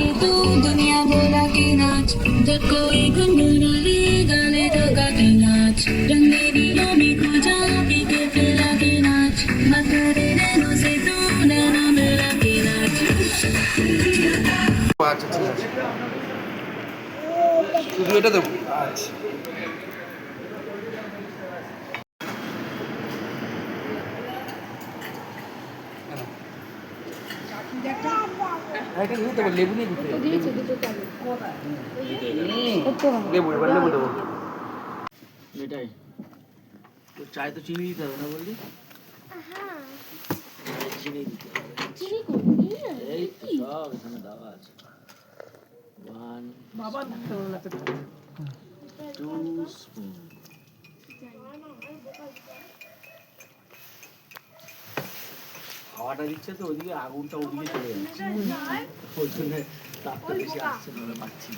के तू दुनिया बोला के नाच जब कोई गुनगुना ले गाने तो गा के नाच रंगे नीलों में खो जा पी के पिला के नाच मत करे नैनों से तू नैना मिला के नाच। আচ্ছা ঠিক আছে, শুধু এটা দেবো। আচ্ছা এটা নিয়ে দেবো, লেবু নিয়ে দিতে লেবু, এবার লেবু দেবো। এটাই তো চায় তো চিনি দিতে হবে না বললি? চিনি দিতে হবে। এই তো সব এখানে দেওয়া আছে। 1 2 স্পুন। হাওয়াটা দিচ্ছে তো ওইদিকে, আগুনটা ওদিকে চলে যাচ্ছে, ওই জন্য তাপটা বেশি আসছে না, পাচ্ছি।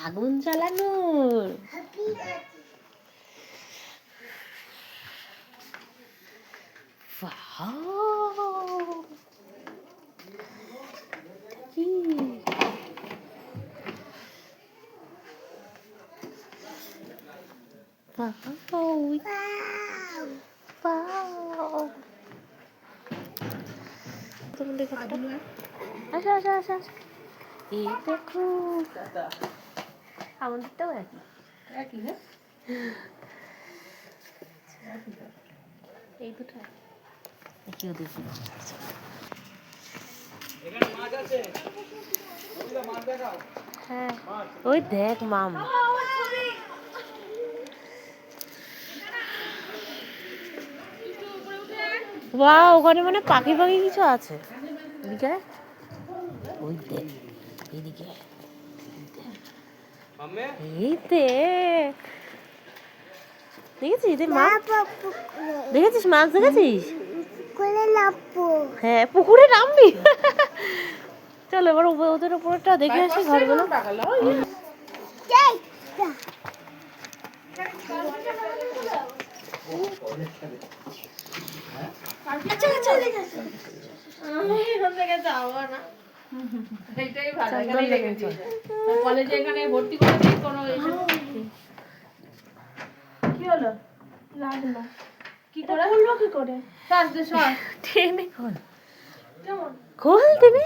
আগুন জ্বালানোর আচ্ছা আচ্ছা আচ্ছা আচ্ছা এই দেখো আমাদেরটাও একই না এই দুটো একই ওদের হ্যাঁ ওই দেখ মাম বাহ ওখানে মানে পাখি পাখি কিছু আছে এদিকে ওই দেখ এদিকে এই দেখ দেখেছিস দেখেছিস মাছ দেখেছিস হ্যাঁ পুকুরে নামবি চলো এবার ওদের উপরটা দেখে আসি ঘরগুলো কলেজে এখানে ভর্তি করে দিই কোনো কি হলো লাগলো কি করে বলবো কি করে টেনে খোল খোল টেনে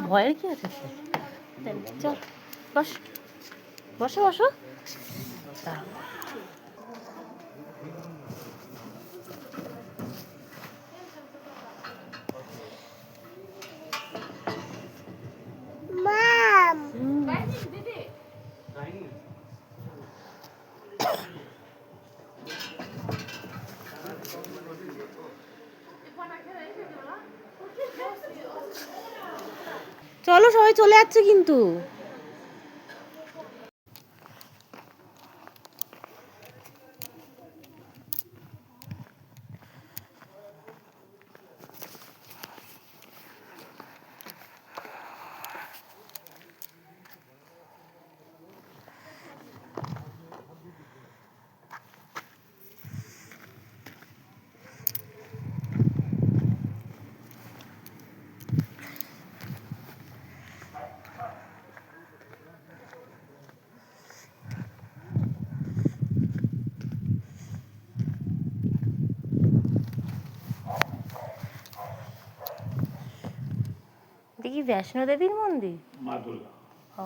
ভয়ের কি আছে চল বস বসো বসো চলো সবাই চলে যাচ্ছে কিন্তু দেখি বৈষ্ণো দেবীর মন্দির মা দুর্গা। ও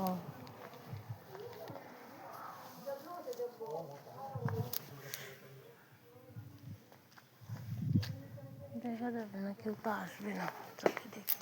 দেখা যাবে না কেউ তো আসবে না চোখে দেখে